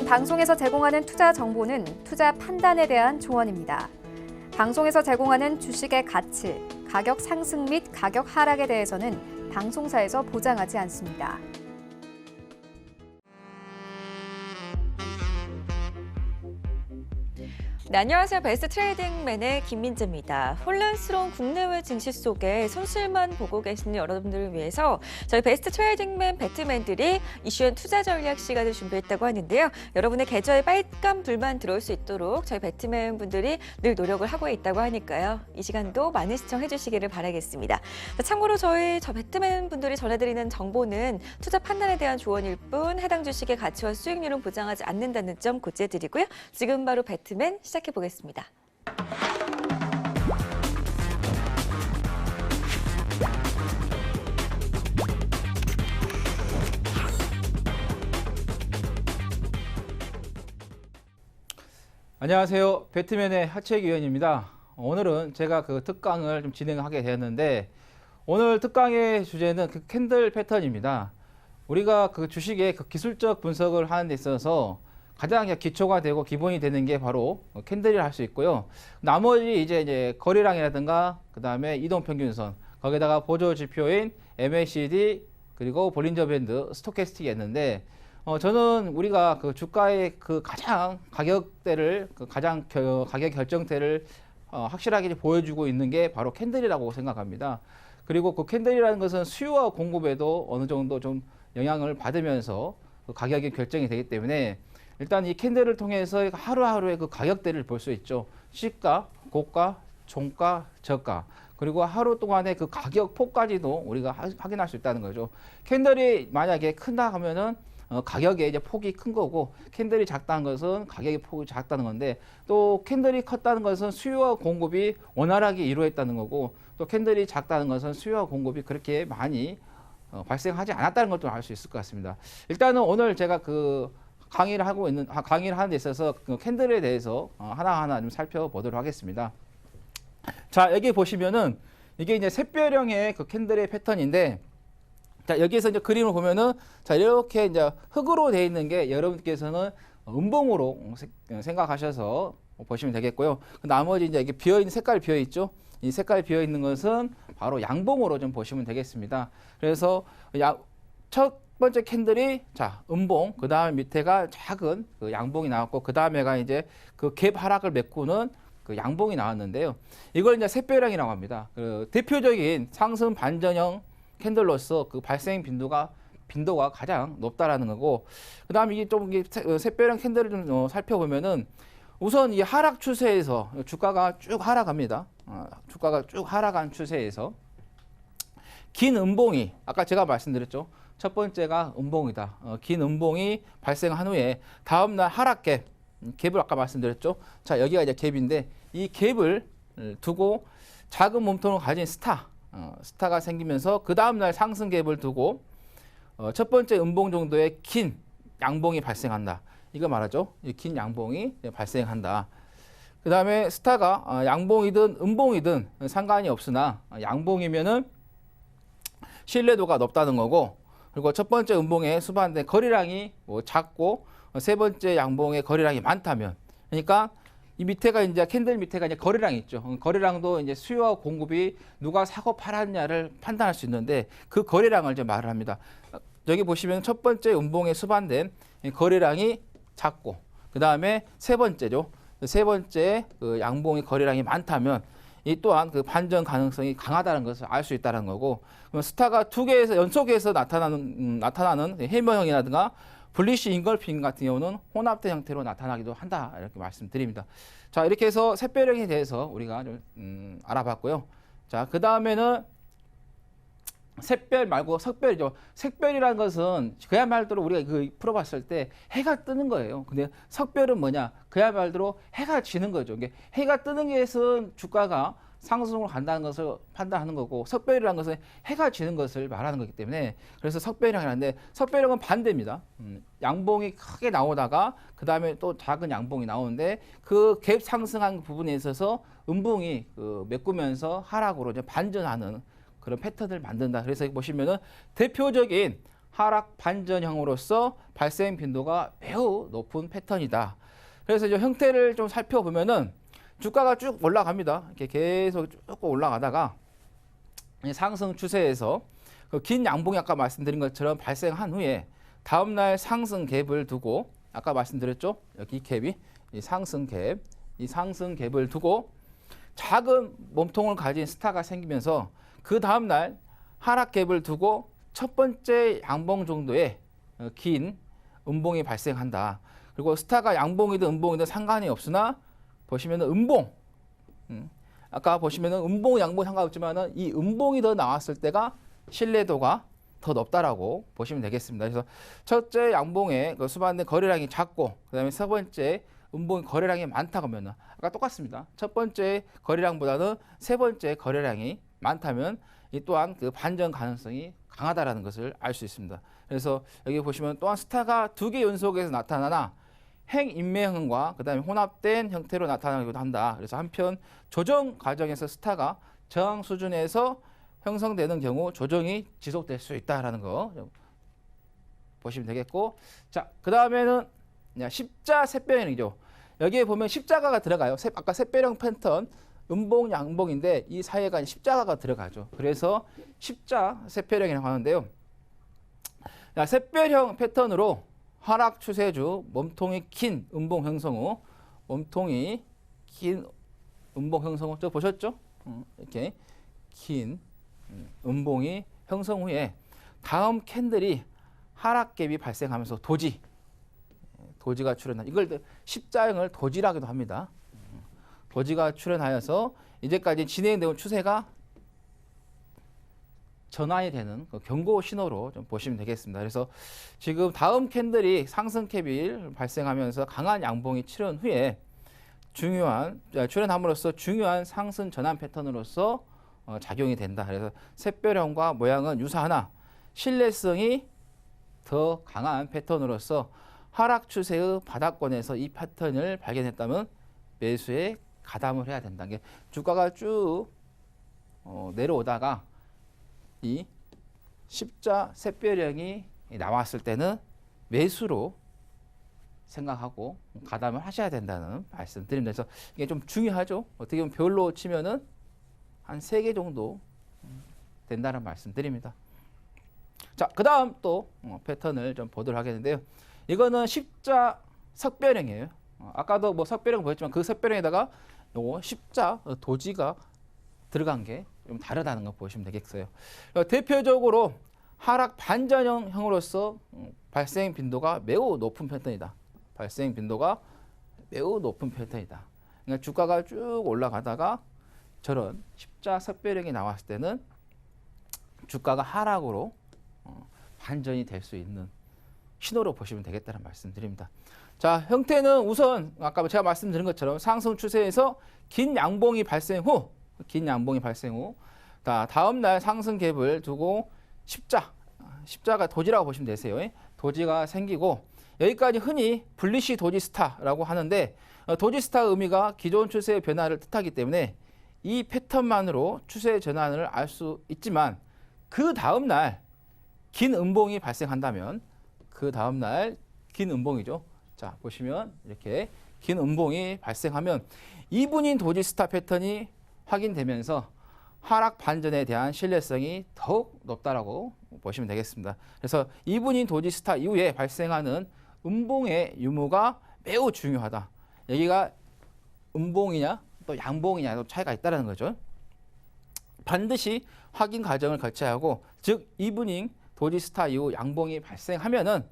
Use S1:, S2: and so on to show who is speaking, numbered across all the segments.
S1: 방송에서 제공하는 투자 정보는 투자 판단에 대한 조언입니다. 방송에서 제공하는 주식의 가치, 가격 상승 및 가격 하락에 대해서는 방송사에서 보장하지 않습니다.
S2: 네, 안녕하세요. 베스트 트레이딩맨의 김민재입니다. 혼란스러운 국내외 증시 속에 손실만 보고 계시는 여러분들을 위해서 저희 베스트 트레이딩맨 배트맨들이 이슈엔 투자 전략 시간을 준비했다고 하는데요. 여러분의 계좌에 빨간 불만 들어올 수 있도록 저희 배트맨 분들이 늘 노력을 하고 있다고 하니까요. 이 시간도 많은 시청해 주시기를 바라겠습니다. 참고로 저희 배트맨 분들이 전해드리는 정보는 투자 판단에 대한 조언일 뿐 해당 주식의 가치와 수익률은 보장하지 않는다는 점 고지해드리고요. 지금 바로 배트맨 시작해 보겠습니다.
S3: 안녕하세요. 배트맨의 하채기 의원입니다. 오늘은 제가 그 특강을 좀 진행하게 되었는데 오늘 특강의 주제는 그 캔들 패턴입니다. 우리가 그 주식의 그 기술적 분석을 하는 데 있어서 가장 기초가 되고 기본이 되는 게 바로 캔들이라 할 수 있고요. 나머지 이제 거래량이라든가 그 다음에 이동평균선 거기다가 보조 지표인 MACD 그리고 볼린저 밴드 스토캐스틱이 있는데 저는 우리가 그 주가의 그 가장 가격대를 가격 결정대를 확실하게 보여주고 있는 게 바로 캔들이라고 생각합니다. 그리고 그 캔들이라는 것은 수요와 공급에도 어느 정도 좀 영향을 받으면서 그 가격이 결정이 되기 때문에 일단 이 캔들을 통해서 하루하루의 그 가격대를 볼 수 있죠. 시가, 고가, 종가, 저가 그리고 하루 동안의 그 가격 폭까지도 우리가 확인할 수 있다는 거죠. 캔들이 만약에 큰다 하면은 가격의 이제 폭이 큰 거고 캔들이 작다는 것은 가격의 폭이 작다는 건데 또 캔들이 컸다는 것은 수요와 공급이 원활하게 이루어졌다는 거고 또 캔들이 작다는 것은 수요와 공급이 그렇게 많이 발생하지 않았다는 것도 알 수 있을 것 같습니다. 일단은 오늘 제가 그 강의를 하는 데 있어서 그 캔들에 대해서 하나하나 좀 살펴보도록 하겠습니다. 자, 여기 보시면은 이게 이제 샛별형의 그 캔들의 패턴인데 자, 여기에서 이제 그림을 보면은 자, 이렇게 이제 흙으로 되어 있는 게 여러분께서는 음봉으로 생각하셔서 보시면 되겠고요. 나머지 이제 이게 비어있는 색깔이 비어있죠. 이 색깔이 비어있는 것은 바로 양봉으로 좀 보시면 되겠습니다. 그래서 첫 번째 캔들이 자 음봉, 그 다음 밑에가 작은 그 양봉이 나왔고 그 다음에가 이제 그 갭 하락을 메꾸는 그 양봉이 나왔는데요. 이걸 이제 샛별형이라고 합니다. 그 대표적인 상승 반전형 캔들로서 그 발생 빈도가 가장 높다라는 거고, 그 다음 이게 좀 샛별형 캔들을 좀 살펴보면은 우선 이 하락 추세에서 주가가 쭉 하락합니다. 주가가 쭉 하락한 추세에서 긴 음봉이 아까 제가 말씀드렸죠. 첫 번째가 음봉이다. 긴 음봉이 발생한 후에 다음날 하락 갭을 아까 말씀드렸죠. 자, 여기가 이제 갭인데 이 갭을 두고 작은 몸통을 가진 스타가 생기면서 그 다음날 상승 갭을 두고 첫 번째 음봉 정도의 긴 양봉이 발생한다. 이거 말하죠. 이 긴 양봉이 발생한다. 그 다음에 스타가 양봉이든 음봉이든 상관이 없으나 양봉이면은 신뢰도가 높다는 거고, 그리고 첫 번째 음봉에 수반된 거래량이 작고 세 번째 양봉의 거래량이 많다면, 그러니까 이 밑에가 이제 캔들 밑에가 이제 거래량이 있죠. 거래량도 이제 수요와 공급이 누가 사고 팔았냐를 판단할 수 있는데 그 거래량을 이제 말을 합니다. 여기 보시면 첫 번째 음봉에 수반된 거래량이 작고 그 다음에 세 번째죠. 세 번째 그 양봉의 거래량이 많다면 이 또한 그 반전 가능성이 강하다는 것을 알 수 있다는 거고, 그럼 스타가 두 개에서 연속해서 나타나는 해머형이라든가 블리시 인걸핑 같은 경우는 혼합된 형태로 나타나기도 한다 이렇게 말씀드립니다. 자, 이렇게 해서 샛별형에 대해서 우리가 좀 알아봤고요. 자, 그 다음에는 샛별 말고 석별이죠. 색별이라는 것은 그야말로 우리가 그 풀어봤을 때 해가 뜨는 거예요. 근데 석별은 뭐냐? 그야말로 해가 지는 거죠. 이게 해가 뜨는 것은 주가가 상승으로 간다는 것을 판단하는 거고, 석별이라는 것은 해가 지는 것을 말하는 거기 때문에 그래서 석별형이라는데 석별형은 반대입니다. 양봉이 크게 나오다가 그 다음에 또 작은 양봉이 나오는데 그 갭 상승한 부분에 있어서 음봉이 그 메꾸면서 하락으로 이제 반전하는 그런 패턴을 만든다. 그래서 보시면은 대표적인 하락 반전형으로서 발생 빈도가 매우 높은 패턴이다. 그래서 이 형태를 좀 살펴보면은 주가가 쭉 올라갑니다. 이렇게 계속 쭉 올라가다가 상승 추세에서 그 긴 양봉이 아까 말씀드린 것처럼 발생한 후에 다음날 상승 갭을 두고 아까 말씀드렸죠? 여기 이 갭이 이 상승 갭을 두고 작은 몸통을 가진 스타가 생기면서 그 다음날 하락 갭을 두고 첫 번째 양봉 정도의 긴 음봉이 발생한다. 그리고 스타가 양봉이든 음봉이든 상관이 없으나 보시면은 음봉, 아까 보시면은 음봉, 양봉 상관없지만은 이 음봉이 더 나왔을 때가 신뢰도가 더 높다라고 보시면 되겠습니다. 그래서 첫째 양봉의 그 수반된 거래량이 작고 그다음에 세 번째 음봉의 거래량이 많다 그러면은 아까 똑같습니다. 첫 번째 거래량보다는 세 번째 거래량이 많다면 이 또한 그 반전 가능성이 강하다라는 것을 알 수 있습니다. 그래서 여기 보시면 또한 스타가 두 개 연속해서 나타나나 행인매형과 그다음에 혼합된 형태로 나타나기도 한다. 그래서 한편 조정 과정에서 스타가 저항 수준에서 형성되는 경우 조정이 지속될 수 있다라는 거 보시면 되겠고, 자, 그 다음에는 십자 샛별형이죠. 여기에 보면 십자가가 들어가요. 아까 샛별형 패턴 음봉 양봉인데 이 사이에가 십자가가 들어가죠. 그래서 십자 샛별형이라고 하는데요. 자, 샛별형 패턴으로 하락 추세주 몸통이 긴 음봉 형성 후 몸통이 긴 음봉 형성 후 저 보셨죠? 이렇게 긴 음봉이 형성 후에 다음 캔들이 하락 갭이 발생하면서 도지가 출현한 이걸 십자형을 도지라고도 합니다. 도지가 출현하여서 이제까지 진행되는 추세가 전환이 되는 그 경고 신호로 좀 보시면 되겠습니다. 그래서 지금 다음 캔들이 상승 캡이 발생하면서 강한 양봉이 출현 후에 출현함으로써 중요한 상승 전환 패턴으로서 작용이 된다. 그래서 샛별형과 모양은 유사하나 신뢰성이 더 강한 패턴으로서 하락 추세의 바닥권에서 이 패턴을 발견했다면 매수에 가담을 해야 된다. 이게 주가가 쭉 내려오다가 이 십자 샛별형이 나왔을 때는 매수로 생각하고 가담을 하셔야 된다는 말씀 드립니다. 그래서 이게 좀 중요하죠. 어떻게 보면 별로 치면은 한 3개 정도 된다는 말씀 드립니다. 자, 그 다음 또 패턴을 좀 보도록 하겠는데요. 이거는 십자 석별형이에요. 아까도 뭐 석별형 보였지만 그 석별형에다가 요거 십자 도지가 들어간 게 좀 다르다는 거 보시면 되겠어요. 대표적으로 하락 반전형으로서 발생 빈도가 매우 높은 패턴이다. 그러니까 주가가 쭉 올라가다가 저런 십자 석별형이 나왔을 때는 주가가 하락으로 반전이 될 수 있는 신호로 보시면 되겠다는 말씀드립니다. 자, 형태는 우선 아까 제가 말씀드린 것처럼 상승 추세에서 긴 양봉이 발생 후 다음 날 상승 갭을 두고 십자가 도지라고 보시면 되세요. 도지가 생기고 여기까지 흔히 불리시 도지 스타라고 하는데 도지 스타 의미가 기존 추세의 변화를 뜻하기 때문에 이 패턴만으로 추세 전환을 알 수 있지만 그 다음 날 긴 음봉이 발생한다면 그 다음 날 긴 음봉이죠. 자, 보시면 이렇게 긴 음봉이 발생하면 이분인 도지 스타 패턴이 확인되면서 하락 반전에 대한 신뢰성이 더욱 높다라고 보시면 되겠습니다. 그래서 이분인 도지 스타 이후에 발생하는 음봉의 유무가 매우 중요하다. 여기가 음봉이냐 또 양봉이냐 차이가 있다는 거죠. 반드시 확인 과정을 거쳐야 하고, 즉 이브닝 도지 스타 이후 양봉이 발생하면은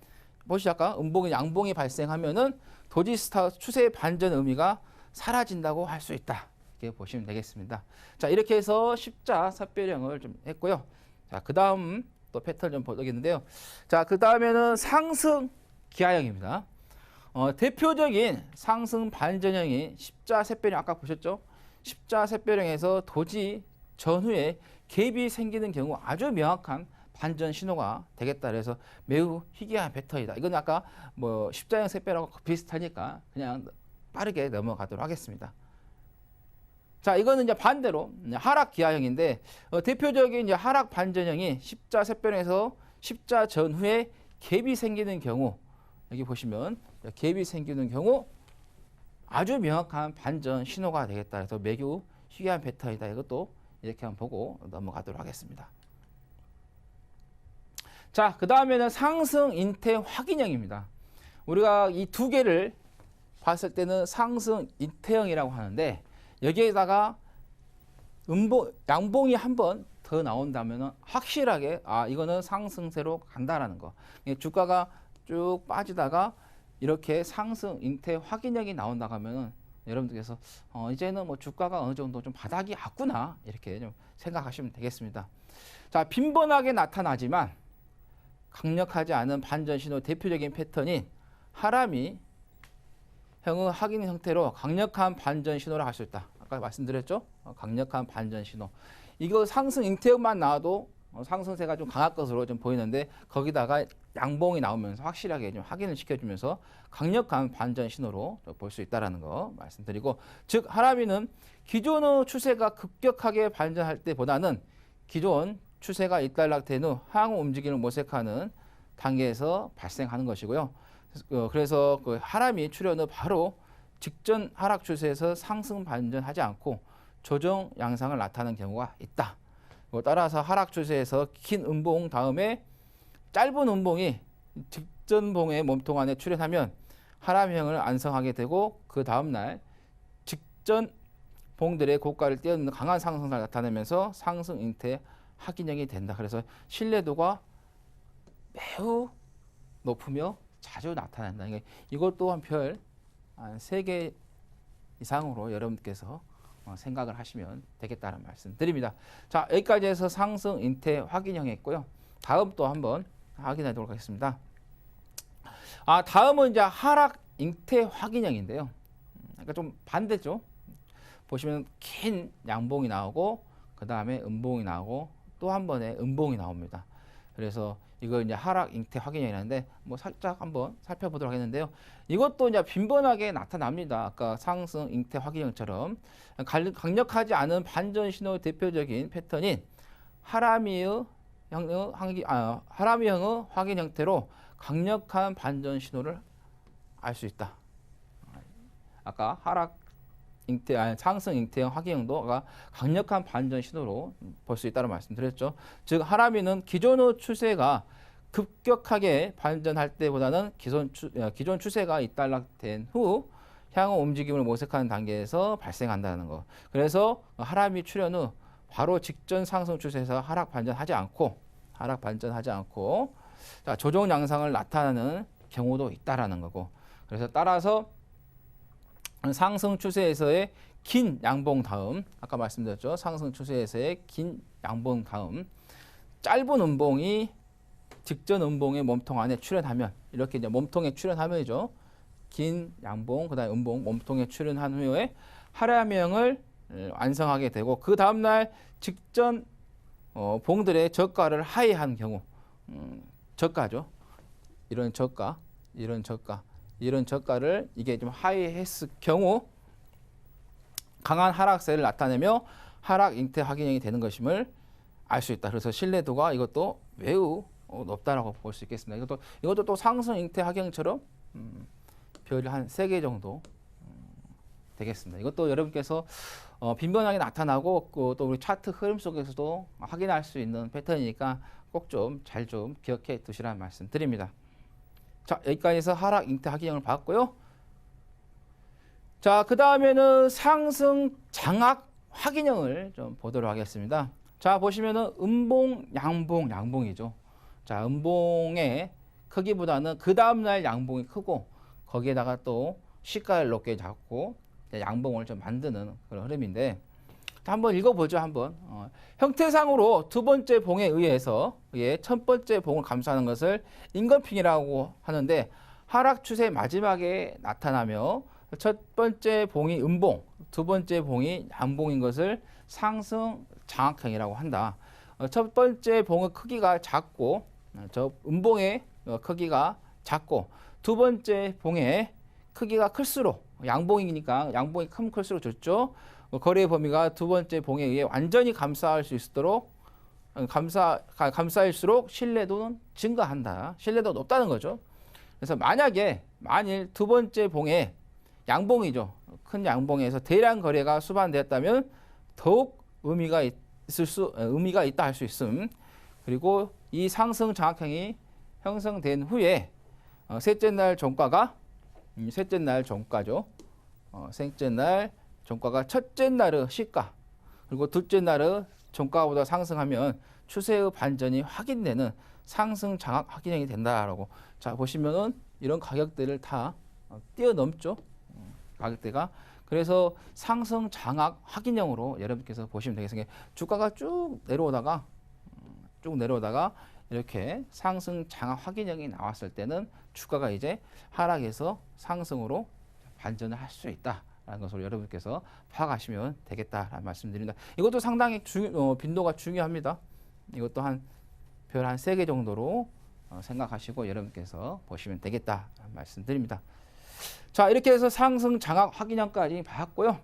S3: 보시죠. 아까 음봉이 양봉이 발생하면은 도지 스타 추세 반전 의미가 사라진다고 할 수 있다. 이렇게 보시면 되겠습니다. 자, 이렇게 해서 십자 샛별형을 좀 했고요. 자, 그 다음 또 패턴 좀 보겠는데요. 자, 그 다음에는 상승 기하형입니다. 대표적인 상승 반전형이 십자 샛별형 아까 보셨죠? 십자 샛별형에서 도지 전후에 갭이 생기는 경우 아주 명확한 반전 신호가 되겠다. 그래서 매우 희귀한 패턴이다. 이건 아까 뭐 십자형 샛별하고 비슷하니까 그냥 빠르게 넘어가도록 하겠습니다. 자, 이거는 이제 반대로 하락 기하형인데 대표적인 이제 하락 반전형이 십자 샛별형에서 십자 전후에 갭이 생기는 경우, 여기 보시면 갭이 생기는 경우 아주 명확한 반전 신호가 되겠다. 그래서 매우 희귀한 패턴이다. 이것도 이렇게 한번 보고 넘어가도록 하겠습니다. 자, 그 다음에는 상승 인태 확인형입니다. 우리가 이 두 개를 봤을 때는 상승 인태형이라고 하는데 여기에다가 양봉이 한 번 더 나온다면 확실하게 이거는 상승세로 간다라는 거. 주가가 쭉 빠지다가 이렇게 상승 인태 확인형이 나온다고 하면은 여러분들께서 이제는 뭐 주가가 어느 정도 좀 바닥이 왔구나 이렇게 좀 생각하시면 되겠습니다. 자, 빈번하게 나타나지만 강력하지 않은 반전 신호 대표적인 패턴인 하람이 형의 확인 형태로 강력한 반전 신호를 할 수 있다. 아까 말씀드렸죠? 강력한 반전 신호. 이거 상승 인태형만 나와도 상승세가 좀 강할 것으로 좀 보이는데 거기다가 양봉이 나오면서 확실하게 좀 확인을 시켜주면서 강력한 반전 신호로 볼 수 있다는 거 말씀드리고, 즉 하람이는 기존의 추세가 급격하게 반전할 때보다는 기존 추세가 일단락된 후 향후 움직임을 모색하는 단계에서 발생하는 것이고요. 그래서 그 하람이 출현 후 바로 직전 하락 추세에서 상승 반전하지 않고 조정 양상을 나타내는 경우가 있다. 따라서 하락 추세에서 긴 음봉 다음에 짧은 음봉이 직전봉의 몸통 안에 출현하면 하람형을 안성하게 되고 그 다음날 직전 봉들의 고가를 뛰어넘는 강한 상승을 나타내면서 상승 인태 확인형이 된다. 그래서 신뢰도가 매우 높으며 자주 나타난다. 이것도 한 별 3개 이상으로 여러분께서 생각을 하시면 되겠다는 말씀 드립니다. 자, 여기까지 해서 상승 인태 확인형 했고요. 다음 또 한번 확인해 보도록 하겠습니다. 다음은 이제 하락 인태 확인형인데요. 그러니까 좀 반대죠. 보시면 긴 양봉이 나오고 그 다음에 음봉이 나오고 또 한 번에 음봉이 나옵니다. 그래서 이거 이제 하락 인태 확인형이라는데 뭐 살짝 한번 살펴보도록 하겠는데요. 이것도 이제 빈번하게 나타납니다. 아까 상승 인태 확인형처럼 강력하지 않은 반전 신호의 대표적인 패턴인 하람이형의 확인 형태로 강력한 반전 신호를 알 수 있다. 아까 상승 인태형 확인형도 강력한 반전 신호로 볼 수 있다는 말씀드렸죠. 즉 하람이는 기존의 추세가 급격하게 반전할 때보다는 기존 추세가 일단락된 후 향후 움직임을 모색하는 단계에서 발생한다는 거. 그래서 하람이 출현 후 바로 직전 상승 추세에서 하락 반전하지 않고 조정 양상을 나타내는 경우도 있다라는 거고. 그래서 따라서 상승 추세에서의 긴 양봉 다음, 아까 말씀드렸죠. 상승 추세에서의 긴 양봉 다음 짧은 음봉이 직전 음봉의 몸통 안에 출현하면, 이렇게 이제 몸통에 출현하면이죠. 긴 양봉, 그다음에 음봉, 몸통에 출현한 후에 하람형을 완성하게 되고 그 다음날 직전 봉들의 저가를 하회한 경우, 저가죠. 이런 저가를 이게 좀 하회했을 경우 강한 하락세를 나타내며 하락 인태 확인형이 되는 것임을 알 수 있다. 그래서 신뢰도가 이것도 매우 높다라고 볼 수 있겠습니다. 이것도 또 상승 인태 확인형처럼 별이 한 3개 정도 되겠습니다. 이것도 여러분께서 빈번하게 나타나고 또 우리 차트 흐름 속에서도 확인할 수 있는 패턴이니까 꼭 좀 잘 좀 기억해 두시라는 말씀 드립니다. 자, 여기까지 해서 하락 인태 확인형을 봤고요. 자, 그 다음에는 상승 장악 확인형을 좀 보도록 하겠습니다. 자, 보시면은 음봉, 양봉이죠. 자, 음봉의 크기보다는 그 다음날 양봉이 크고 거기에다가 또 시가를 높게 잡고 양봉을 좀 만드는 그런 흐름인데, 한번 읽어보죠. 한번 형태상으로 두 번째 봉에 의해서 첫 번째 봉을 감싸는 것을 인건핑이라고 하는데, 하락 추세 마지막에 나타나며 첫 번째 봉이 음봉, 두 번째 봉이 양봉인 것을 상승 장악형이라고 한다. 첫 번째 봉의 크기가 작고 저 음봉의 크기가 작고 두 번째 봉의 크기가 클수록, 양봉이니까 양봉이 클수록 좋죠. 거래의 범위가 두 번째 봉에 의해 완전히 감싸할 수 있도록 감싸일수록 신뢰도는 증가한다. 신뢰도가 높다는 거죠. 그래서 만일 두 번째 봉에 양봉이죠. 큰 양봉에서 대량 거래가 수반되었다면 더욱 의미가 있다 할 수 있음. 그리고 이 상승 장악형이 형성된 후에 셋째 날 종가가 셋째 날 종가죠. 셋째 날 종가가 첫째 날의 시가 그리고 둘째 날의 종가보다 상승하면 추세의 반전이 확인되는 상승 장악 확인형이 된다라고. 자 보시면은 이런 가격대를 다 뛰어넘죠. 가격대가. 그래서 상승 장악 확인형으로 여러분께서 보시면 되겠습니다. 주가가 쭉 내려오다가 이렇게 상승 장악 확인형이 나왔을 때는 주가가 이제 하락에서 상승으로 반전을 할 수 있다라는 것으로 여러분께서 파악하시면 되겠다라는 말씀드립니다. 이것도 상당히 빈도가 중요합니다. 이것도 별 한 3개 정도로 생각하시고 여러분께서 보시면 되겠다라는 말씀드립니다. 자, 이렇게 해서 상승 장악 확인형까지 봤고요.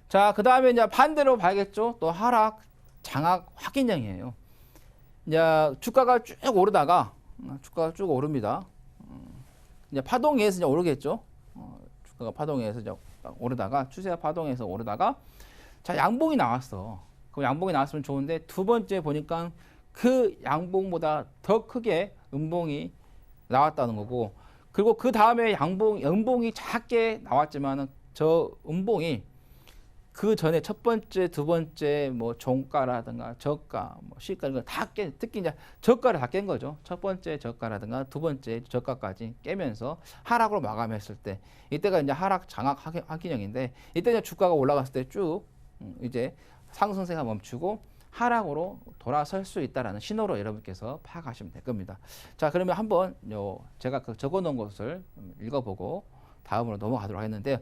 S3: 자, 그 다음에 이제 반대로 봐야겠죠. 또 하락 장악 확인형이에요. 이제 주가가 쭉 오르다가 쭉 오릅니다. 이제 파동에서 이제 오르겠죠. 주가가 파동에서 이제 오르다가 추세 파동에서 오르다가 자 양봉이 나왔어. 그럼 양봉이 나왔으면 좋은데 두 번째 보니까 그 양봉보다 더 크게 음봉이 나왔다는 거고, 그리고 그 다음에 음봉이 작게 나왔지만은 저 음봉이 그 전에 첫 번째, 두 번째 뭐 종가라든가 저가, 뭐 시가 이런 다 특히 이제 저가를 다 깬 거죠. 첫 번째 저가라든가 두 번째 저가까지 깨면서 하락으로 마감했을 때, 이때가 이제 하락 장악 확인형인데, 이때 이제 주가가 올라갔을 때 쭉 이제 상승세가 멈추고 하락으로 돌아설 수 있다라는 신호로 여러분께서 파악하시면 될 겁니다. 자, 그러면 한번 제가 적어 놓은 것을 읽어보고 다음으로 넘어가도록 하겠는데요.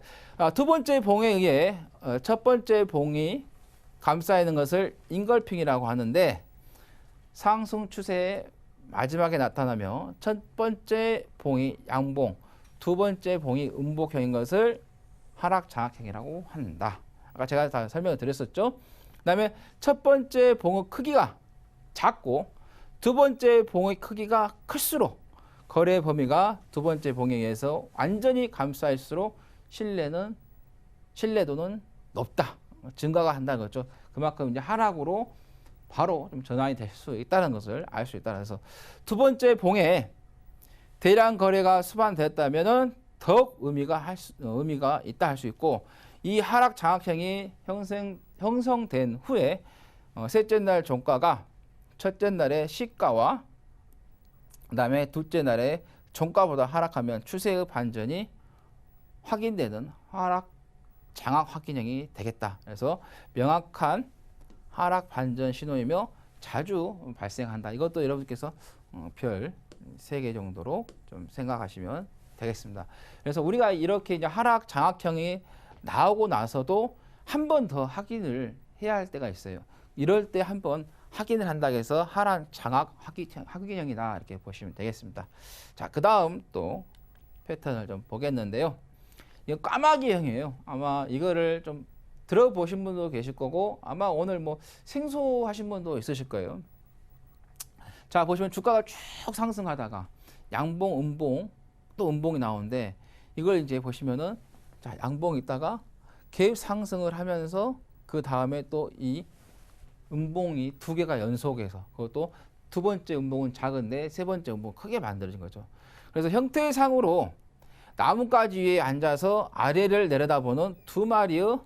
S3: 두 번째 봉에 의해 첫 번째 봉이 감싸 있는 것을 인걸핑이라고 하는데, 상승 추세의 마지막에 나타나며 첫 번째 봉이 양봉, 두 번째 봉이 음복형인 것을 하락 장악형이라고 한다. 아까 제가 다 설명을 드렸었죠. 그 다음에 첫 번째 봉의 크기가 작고 두 번째 봉의 크기가 클수록 거래 범위가 두 번째 봉에 의해서 완전히 감싸일수록 신뢰도는 높다. 증가가 한다는 거죠. 그만큼 이제 하락으로 바로 좀 전환이 될 수 있다는 것을 알 수 있다. 그래서 두 번째 봉에 대량 거래가 수반되었다면은 더욱 의미가 있다 할 수 있고, 이 하락 장악형이 형성된 후에 셋째 날 종가가 첫째 날의 시가와 그다음에 둘째 날에 종가보다 하락하면 추세의 반전이 확인되는 하락 장악 확인형이 되겠다. 그래서 명확한 하락 반전 신호이며 자주 발생한다. 이것도 여러분께서 별 3개 정도로 좀 생각하시면 되겠습니다. 그래서 우리가 이렇게 이제 하락 장악형이 나오고 나서도 한 번 더 확인을 해야 할 때가 있어요. 이럴 때 한번 확인을 한다고 해서 하락 장악 확인형이다 이렇게 보시면 되겠습니다. 자, 그 다음 또 패턴을 좀 보겠는데요. 이거 까마귀형이에요. 아마 이거를 좀 들어보신 분도 계실 거고, 아마 오늘 뭐 생소하신 분도 있으실 거예요. 자, 보시면 주가가 쭉 상승하다가 양봉, 음봉, 또 음봉이 나오는데, 이걸 이제 보시면은 자, 양봉이 있다가 갭 상승을 하면서 그 다음에 또 이 음봉이 두 개가 연속해서, 그것도 두 번째 음봉은 작은데 세 번째 음봉은 크게 만들어진 거죠. 그래서 형태상으로 나뭇가지 위에 앉아서 아래를 내려다보는 두 마리의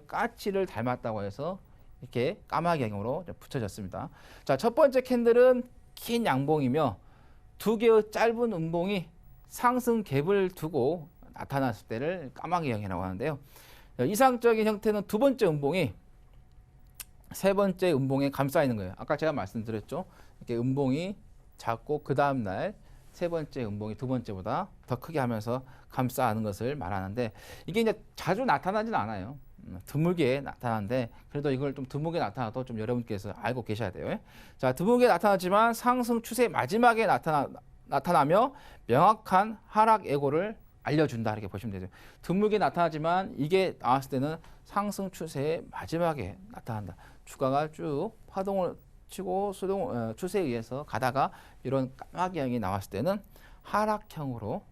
S3: 까치를 닮았다고 해서 이렇게 까마귀형으로 붙여졌습니다. 자, 첫 번째 캔들은 긴 양봉이며 두 개의 짧은 음봉이 상승 갭을 두고 나타났을 때를 까마귀형이라고 하는데요. 이상적인 형태는 두 번째 음봉이 세 번째 음봉에 감싸 있는 거예요. 아까 제가 말씀드렸죠. 이렇게 음봉이 작고 그 다음 날 세 번째 음봉이 두 번째보다 더 크게 하면서 감싸는 것을 말하는데, 이게 이제 자주 나타나지는 않아요. 드물게 나타나는데, 그래도 이걸 좀 드물게 나타나도 좀 여러분께서 알고 계셔야 돼요. 자, 드물게 나타나지만 상승 추세 마지막에 나타나며 명확한 하락 예고를 알려준다 이렇게 보시면 되죠. 드물게 나타나지만 이게 나왔을 때는 상승 추세의 마지막에 나타난다. 주가가 쭉 파동을 치고 추세에 의해서 가다가 이런 까마귀형이 나왔을 때는 하락형으로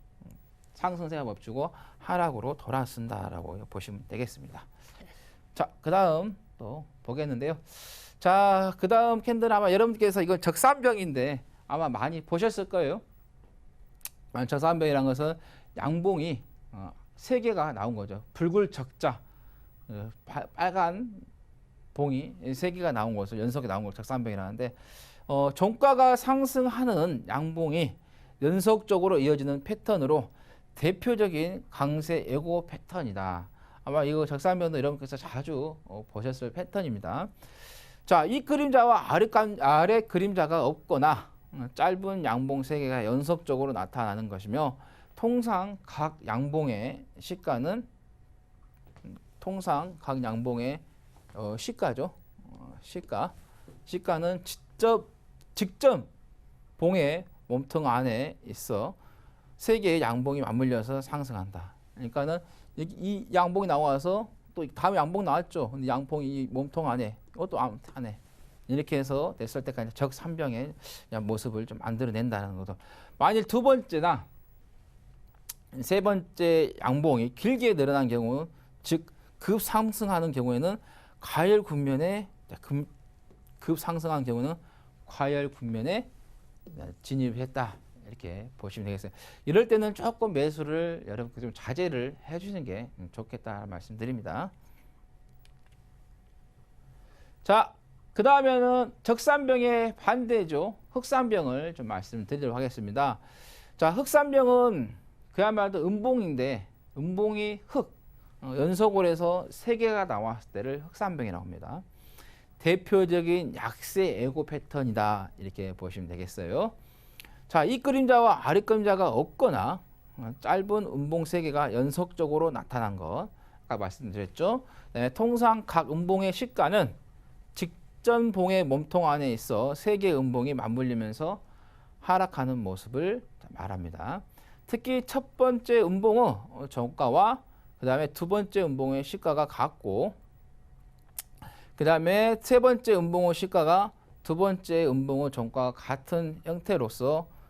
S3: 상승세가 멈추고 하락으로 돌아선다라고 보시면 되겠습니다. 자, 그 다음 또 보겠는데요. 자, 그 다음 캔들 아마 여러분께서 이건 적산병인데 아마 많이 보셨을 거예요. 적산병이라는 것은 양봉이 세 개가 나온 거죠. 붉을 적자, 빨간 봉이 세 개가 나온 것을 연속에 나온 걸 적산병이라는데 종가가 상승하는 양봉이 연속적으로 이어지는 패턴으로 대표적인 강세 예고 패턴이다. 아마 이거 적산병도 여러분께서 자주 보셨을 패턴입니다. 자, 이 그림자와 아래 그림자가 없거나 짧은 양봉 세 개가 연속적으로 나타나는 것이며 통상 각 양봉의 시가는 시가죠. 시가는 직접 봉의 몸통 안에 있어 세 개의 양봉이 맞물려서 상승한다. 그러니까는 이 양봉이 나와서 또 다음 양봉 나왔죠. 근데 양봉이 몸통 안에 이것도 안에 이렇게 해서 됐을 때까지 적산병의 모습을 좀 만들어낸다는 거죠. 만일 두 번째나 세 번째 양봉이 길게 늘어난 경우, 즉 급상승하는 경우에는 과열 국면에 급상승한 경우는 과열 국면에 진입했다. 이렇게 보시면 되겠어요. 이럴 때는 조금 매수를 여러분께 좀 자제를 해주시는 게 좋겠다 말씀드립니다. 자, 그 다음에는 적산병의 반대죠. 흑산병을 좀 말씀드리도록 하겠습니다. 자, 흑산병은 그야말로 음봉인데 음봉이 연속으로 해서 세 개가 나왔을 때를 흑산병이라고 합니다. 대표적인 약세 예고 패턴이다. 이렇게 보시면 되겠어요. 자, 이 그림자와 아래 그림자가 없거나 짧은 음봉 세 개가 연속적으로 나타난 것 아까 말씀드렸죠. 네, 통상 각 음봉의 시가는 직전 봉의 몸통 안에 있어 세 개의 음봉이 맞물리면서 하락하는 모습을 말합니다. 특히 첫 번째 음봉의 종가와 그 다음에 두 번째 음봉의 시가가 같고 그 다음에 세 번째 음봉의 시가가 두 번째 음봉의 종가가 같은 형태로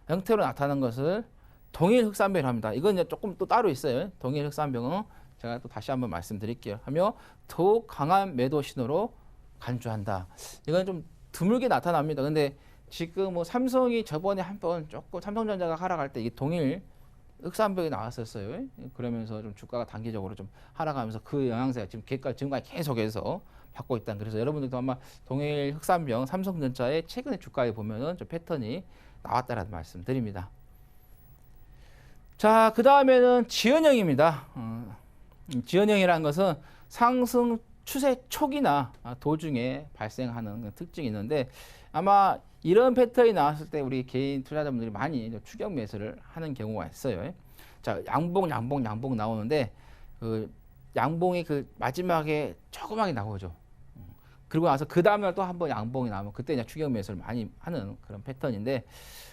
S3: 나타나는 것을 동일 흑산병이라고 합니다. 이건 이제 조금 또 따로 있어요. 동일 흑산병은 제가 또 다시 한번 말씀드릴게요. 하며 더욱 강한 매도 신호로 간주한다. 이건 좀 드물게 나타납니다. 근데 지금 뭐 삼성이 저번에 한번 조금 삼성전자가 하락할 때 이게 동일 흑산병이 나왔었어요. 그러면서 좀 주가가 단기적으로 좀 하락하면서 그 영향세가 지금까지 계속해서 받고 있다. 그래서 여러분들도 아마 동일 흑산병 삼성전자의 최근의 주가에 보면은 좀 패턴이 나왔다라는 말씀드립니다. 자, 그 다음에는 지연형입니다. 지연형이라는 것은 상승 추세 초기나 도중에 발생하는 특징이 있는데 아마 이런 패턴이 나왔을 때 우리 개인 투자자분들이 많이 추격 매수를 하는 경우가 있어요. 자, 양봉 나오는데 그 양봉이 그 마지막에 조그맣게 나오죠. 그리고 나서 그 다음날 또 한 번 양봉이 나오면 그때 이제 추격 매수를 많이 하는 그런 패턴인데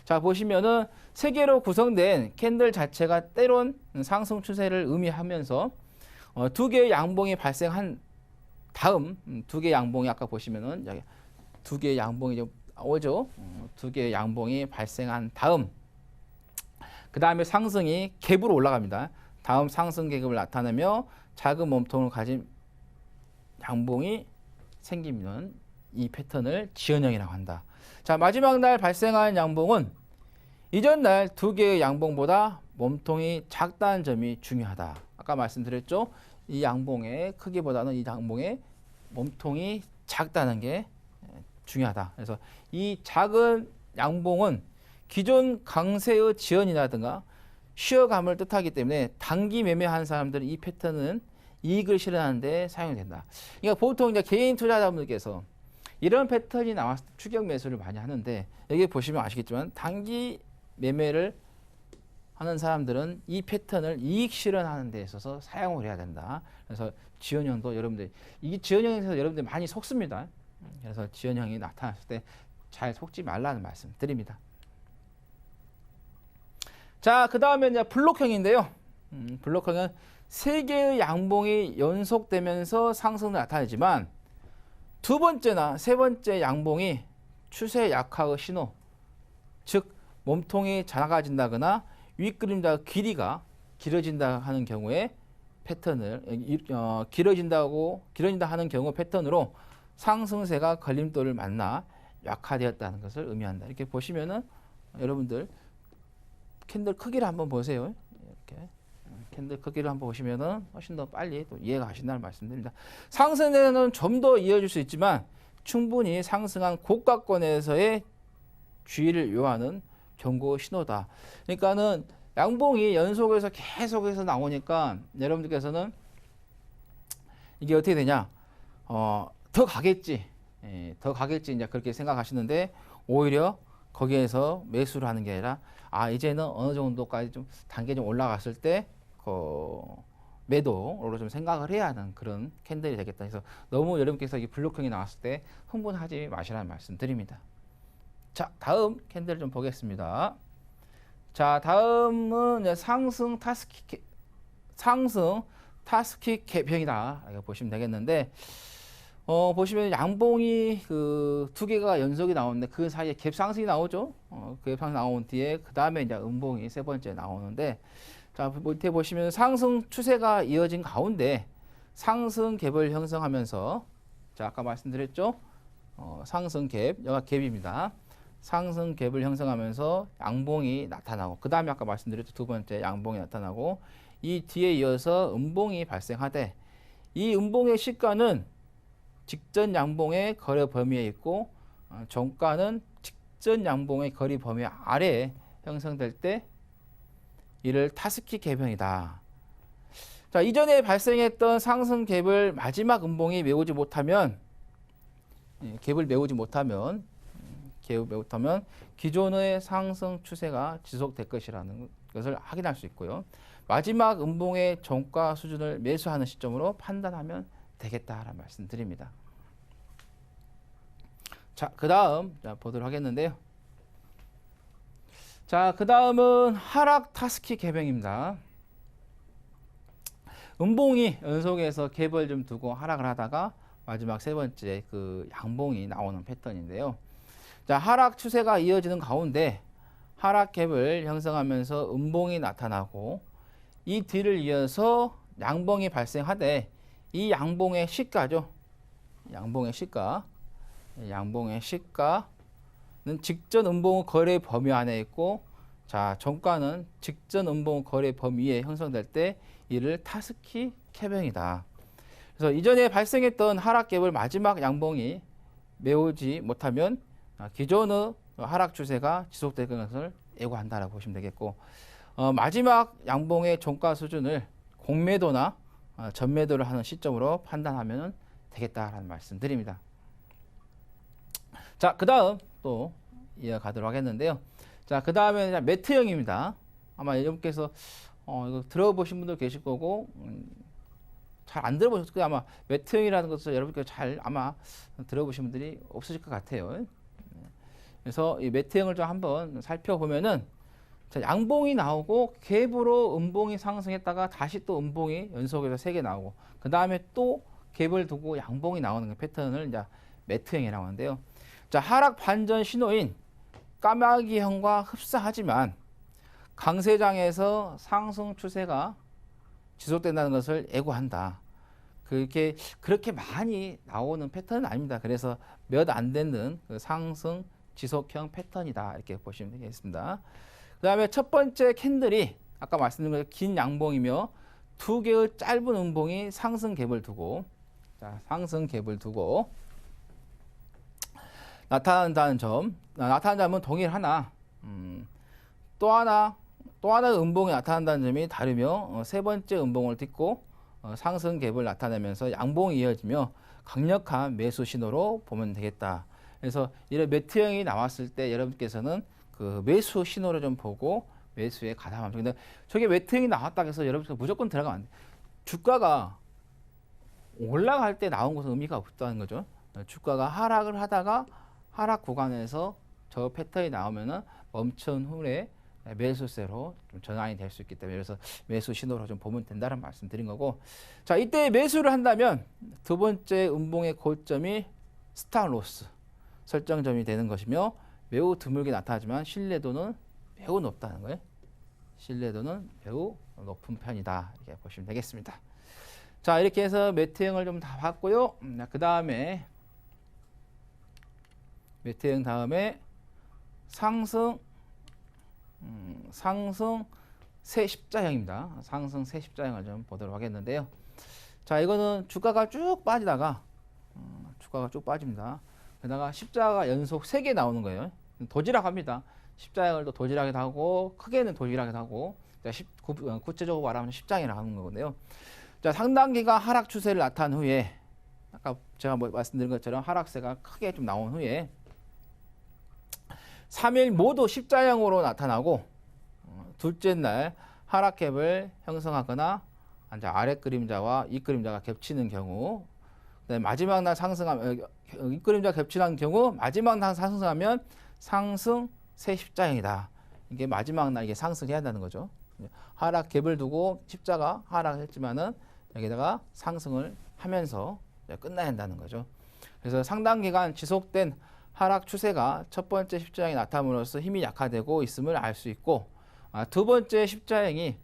S3: 자, 보시면은 세 개로 구성된 캔들 자체가 때론 상승 추세를 의미하면서 두 개의 양봉이 발생한 다음 두 개의 양봉이 아까 보시면은 여기 두 개의 양봉이 좀 오죠. 두 개의 양봉이 발생한 다음 그 다음에 상승이 갭으로 올라갑니다. 다음 상승 갭을 나타내며 작은 몸통을 가진 양봉이 생기면 이 패턴을 지연형이라고 한다. 자, 마지막 날 발생한 양봉은 이전 날 두 개의 양봉보다 몸통이 작다는 점이 중요하다. 아까 말씀드렸죠. 이 양봉의 크기보다는 이 양봉의 몸통이 작다는 게 중요하다. 그래서 이 작은 양봉은 기존 강세의 지연이라든가 쉬어감을 뜻하기 때문에 단기 매매한 사람들은 이 패턴은 이익을 실현하는 데 사용이 된다. 그러니까 보통 이제 개인 투자자분들께서 이런 패턴이 나왔을 때 추격 매수를 많이 하는데 여기 보시면 아시겠지만 단기 매매를 하는 사람들은 이 패턴을 이익 실현하는 데 있어서 사용을 해야 된다. 그래서 지연형도 여러분들 이 지연형에서 여러분들 많이 속습니다. 그래서 지연형이 나타났을 때 잘 속지 말라는 말씀 드립니다. 자, 그 다음에 이제 블록형인데요. 블록형은 세 개의 양봉이 연속되면서 상승을 나타내지만 두 번째나 세 번째 양봉이 추세 약화의 신호, 즉 몸통이 작아진다거나 윗그림자 길이가 길어진다 하는 경우에 패턴을 길어진다 하는 경우 패턴으로 상승세가 걸림돌을 만나 약화되었다는 것을 의미한다. 이렇게 보시면은 여러분들 캔들 크기를 한번 보세요. 이렇게 캔들 크기를 한번 보시면은 훨씬 더 빨리 또 이해가 가신다는 말씀드립니다. 상승세는 좀 더 이어질 수 있지만 충분히 상승한 고가권에서의 주의를 요하는 경고 신호다. 그러니까는 양봉이 연속해서 계속해서 나오니까 여러분들께서는 이게 어떻게 되냐? 더 가겠지. 더 가겠지. 이제 그렇게 생각하시는데 오히려 거기에서 매수를 하는 게 아니라 이제는 어느 정도까지 좀 단계 좀 올라갔을 때 매도로 좀 생각을 해야 하는 그런 캔들이 되겠다. 그래서 너무 여러분께서 이 블록형이 나왔을 때 흥분하지 마시라는 말씀 드립니다. 자, 다음 캔들 좀 보겠습니다. 자, 다음은 상승 타스키 개평이다. 이렇게 보시면 되겠는데, 보시면 양봉이 그 두 개가 연속이 나오는데 그 사이에 갭 상승이 나오죠. 갭 상승 나온 뒤에 그 다음에 이제 음봉이 세 번째 나오는데, 자, 밑에 보시면 상승 추세가 이어진 가운데 상승 갭을 형성하면서, 자, 아까 말씀드렸죠. 상승 갭, 여기가 갭입니다. 상승 갭을 형성하면서 양봉이 나타나고, 그 다음에 아까 말씀드렸죠. 두 번째 양봉이 나타나고, 이 뒤에 이어서 음봉이 발생하되, 이 음봉의 시가는 직전 양봉의 거래 범위에 있고, 종가는 직전 양봉의 거래 범위 아래에 형성될 때 이를 타스키 갭형이다. 자, 이전에 발생했던 상승 갭을 마지막 음봉이 메우지 못하면, 갭을 메우지 못하면 기존의 상승 추세가 지속될 것이라는 것을 확인할 수 있고요. 마지막 음봉의 종가 수준을 매수하는 시점으로 판단하면 되겠다라는 말씀 드립니다. 자, 그 다음 보도록 하겠는데요. 자, 그 다음은 하락 타스키 갭형입니다. 음봉이 연속해서 갭을 좀 두고 하락을 하다가 마지막 세 번째 그 양봉이 나오는 패턴인데요. 자, 하락 추세가 이어지는 가운데 하락 갭을 형성하면서 음봉이 나타나고, 이 뒤를 이어서 양봉이 발생하되 이 양봉의 시가죠. 양봉의 시가는 직전 음봉 거래 범위 안에 있고, 자, 종가는 직전 음봉 거래 범위에 형성될 때 이를 타스키 캡형이다. 그래서 이전에 발생했던 하락 갭을 마지막 양봉이 메우지 못하면 기존의 하락 추세가 지속될 것을 예고한다라고 보시면 되겠고, 마지막 양봉의 종가 수준을 공매도나 전매도를 하는 시점으로 판단하면 되겠다라는 말씀드립니다. 자, 그 다음 또 이어가도록 하겠는데요. 자, 그 다음에 매트형입니다. 아마 여러분께서 이거 들어보신 분도 계실 거고, 잘 안 들어보셨을 거예요. 아마 매트형이라는 것을 여러분께서 잘 아마 들어보신 분들이 없으실 것 같아요. 그래서 이 매트형을 좀 한번 살펴보면은, 자, 양봉이 나오고 갭으로 음봉이 상승했다가 다시 또 음봉이 연속해서 3개 나오고, 그 다음에 또 갭을 두고 양봉이 나오는 그 패턴을 이제 매트형이라고 하는데요. 자, 하락 반전 신호인 까마귀형과 흡사하지만 강세장에서 상승 추세가 지속된다는 것을 예고한다. 그렇게 많이 나오는 패턴은 아닙니다. 그래서 몇 안 되는 그 상승 지속형 패턴이다. 이렇게 보시면 되겠습니다. 그 다음에 첫 번째 캔들이 아까 말씀드린 것처럼 긴 양봉이며 두 개의 짧은 음봉이 상승 갭을 두고, 자, 상승 갭을 두고 나타난다는 점은 동일하나, 또 하나의 음봉이 나타난다는 점이 다르며, 세 번째 음봉을 딛고 상승 갭을 나타내면서 양봉이 이어지며 강력한 매수 신호로 보면 되겠다. 그래서 이런 매트형이 나왔을 때 여러분께서는 그 매수 신호를 좀 보고 매수에 가담하면. 근데 저게 매트형이 나왔다 해서 여러분께서 무조건 들어가면 안 돼. 주가가 올라갈 때 나온 것은 의미가 없다는 거죠. 주가가 하락을 하다가 하락 구간에서 저 패턴이 나오면은 멈춘 후에 매수세로 좀 전환이 될 수 있기 때문에 그래서 매수 신호로 좀 보면 된다는 말씀 드린 거고 자 이때 매수를 한다면 두 번째 음봉의 고점이 스탑로스 설정점이 되는 것이며 매우 드물게 나타나지만 신뢰도는 매우 높다는 거예요. 신뢰도는 매우 높은 편이다 이렇게 보시면 되겠습니다. 자 이렇게 해서 매트형을 좀 다 봤고요. 그 다음에 매트형 다음에 상승 새 십자형입니다. 상승 새 십자형을 좀 보도록 하겠는데요. 자 이거는 주가가 쭉 빠지다가 주가가 쭉 빠집니다. 게다가 십자가 연속 3개 나오는 거예요. 도지락합니다. 십자형을 또 도지락이도 하고 크게는 도지락이도 하고 구체적으로 말하면 십장이라고 하는 거거든요. 자 상당 기간 하락 추세를 나타난 후에 아까 제가 말씀드린 것처럼 하락세가 크게 좀 나온 후에 3일 모두 십자형으로 나타나고 둘째 날 하락갭을 형성하거나 아래 그림자와 이 그림자가 겹치는 경우 그다음에 마지막 날 상승하면 이 그림자 겹치는 경우 마지막 날 상승하면 상승 새 십자형이다. 이게 마지막 날 이게 상승해야 한다는 거죠. 하락갭을 두고 십자가 하락했지만은 여기다가 상승을 하면서 끝나야 한다는 거죠. 그래서 상당 기간 지속된 하락 추세가 첫 번째 십자형이 나타남으로써 힘이 약화되고 있음을 알 수 있고 두 번째 십자형이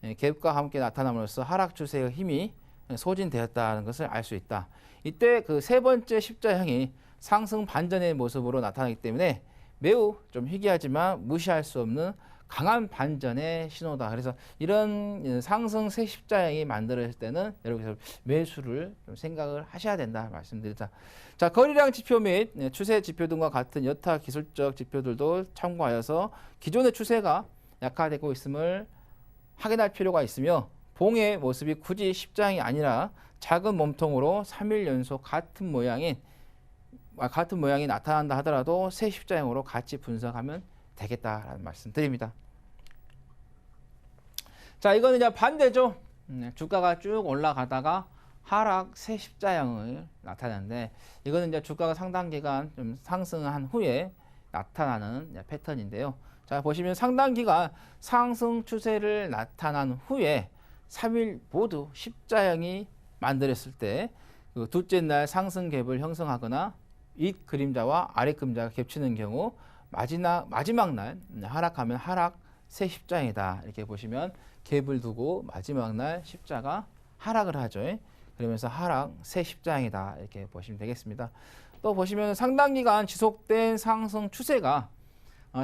S3: 갭과 함께 나타남으로써 하락 추세의 힘이 소진되었다는 것을 알 수 있다. 이때 그 세 번째 십자형이 상승 반전의 모습으로 나타나기 때문에 매우 좀 희귀하지만 무시할 수 없는 강한 반전의 신호다. 그래서 이런 상승 새 십자형이 만들어질 때는 여러분께서 매수를 좀 생각을 하셔야 된다 말씀드립니다. 자, 거래량 지표 및 추세 지표 등과 같은 여타 기술적 지표들도 참고하여서 기존의 추세가 약화되고 있음을 확인할 필요가 있으며 봉의 모습이 굳이 십자형이 아니라 작은 몸통으로 3일 연속 같은 모양이 나타난다 하더라도 새 십자형으로 같이 분석하면 되겠다라는 말씀 드립니다. 자, 이거는 이제 반대죠. 주가가 쭉 올라가다가 하락 새 십자형을 나타내는데 이거는 이제 주가가 상당 기간 좀 상승한 후에 나타나는 패턴인데요. 자, 보시면 상당 기간 상승 추세를 나타난 후에 3일 모두 십자형이 만들었을 때 그 둘째 날 상승 갭을 형성하거나 윗 그림자와 아래 그림자가 겹치는 경우 마지막 날 하락하면 하락 새 십자형이다. 이렇게 보시면 갭을 두고 마지막 날 십자가 하락을 하죠. 그러면서 하락 새 십자형이다. 이렇게 보시면 되겠습니다. 또 보시면 상당 기간 지속된 상승 추세가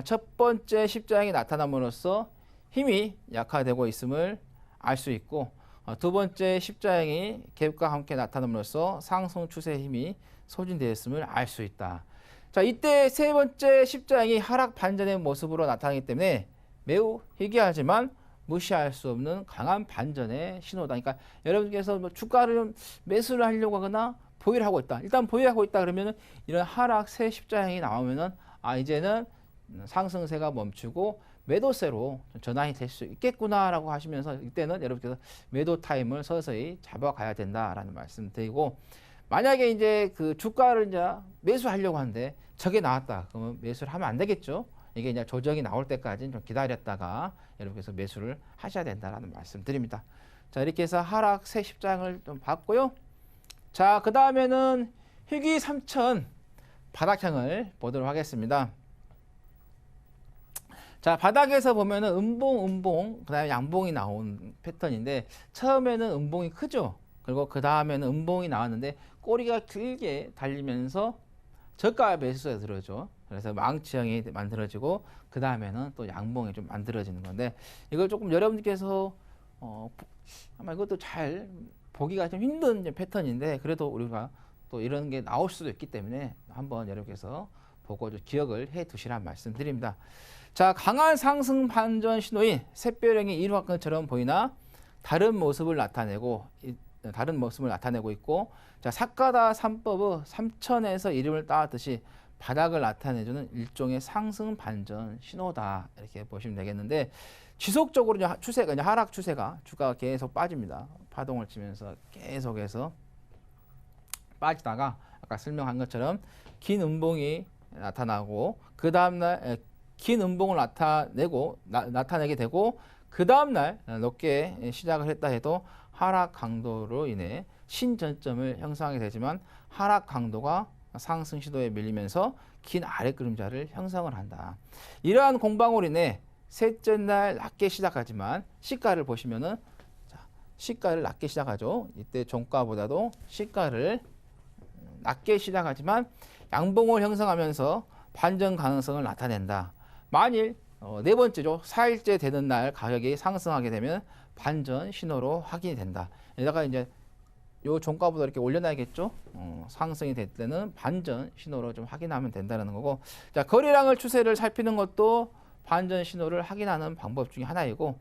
S3: 첫 번째 십자형이 나타남으로써 힘이 약화되고 있음을 알 수 있고 두 번째 십자형이 갭과 함께 나타남으로써 상승 추세의 힘이 소진되었음을 알 수 있다. 자, 이때 세 번째 십자형이 하락 반전의 모습으로 나타나기 때문에 매우 희귀하지만 무시할 수 없는 강한 반전의 신호다. 그러니까 여러분께서 뭐 주가를 매수를 하려고 하거나 보유를 하고 있다. 일단 보유하고 있다 그러면은 이런 하락 새 십자형이 나오면은 이제는 상승세가 멈추고 매도세로 전환이 될 수 있겠구나라고 하시면서 이때는 여러분께서 매도 타임을 서서히 잡아가야 된다라는 말씀 드리고 만약에 이제 그 주가를 이제 매수하려고 하는데 저게 나왔다. 그러면 매수를 하면 안 되겠죠. 이게 이제 조정이 나올 때까지 좀 기다렸다가 여러분께서 매수를 하셔야 된다라는 말씀 드립니다. 자, 이렇게 해서 하락 새 십장을 좀 봤고요. 자, 그 다음에는 희귀 3000 바닥형을 보도록 하겠습니다. 자, 바닥에서 보면은 음봉, 그 다음에 양봉이 나온 패턴인데 처음에는 음봉이 크죠. 그리고 그 다음에는 음봉이 나왔는데 꼬리가 길게 달리면서 저가 매수가 들어죠. 그래서 망치형이 만들어지고 그 다음에는 또 양봉이 좀 만들어지는 건데 이걸 조금 여러분들께서 아마 이것도 잘 보기가 좀 힘든 패턴인데 그래도 우리가 또 이런 게 나올 수도 있기 때문에 한번 여러분께서 보고 좀 기억을 해 두시란 말씀 드립니다. 자, 강한 상승 반전 신호인 샛별형이 일화권처럼 보이나 다른 모습을 나타내고 있고 자, 삭가다 3법의 3000에서 이름을 따왔듯이 바닥을 나타내주는 일종의 상승 반전 신호다. 이렇게 보시면 되겠는데 지속적으로 추세가 이제 하락 추세가 주가가 계속 빠집니다. 파동을 치면서 계속해서 빠지다가 아까 설명한 것처럼 긴 음봉이 나타나고 그 다음날 긴 음봉을 나타내게 되고 그 다음날 높게 시작을 했다 해도 하락 강도로 인해 신전점을 형성하게 되지만 하락 강도가 상승 시도에 밀리면서 긴 아래 그림자를 형성을 한다. 이러한 공방으로 인해 셋째 날 낮게 시작하지만 시가를 보시면은 시가를 낮게 시작하죠. 이때 종가보다도 시가를 낮게 시작하지만 양봉을 형성하면서 반전 가능성을 나타낸다. 만일 네 번째죠. 4일째 되는 날 가격이 상승하게 되면 반전 신호로 확인이 된다. 여기다가 이제 요 종가보다 이렇게 올려놔야겠죠. 상승이 될 때는 반전 신호로 좀 확인하면 된다는 거고. 자, 거래량을 추세를 살피는 것도 반전 신호를 확인하는 방법 중에 하나이고,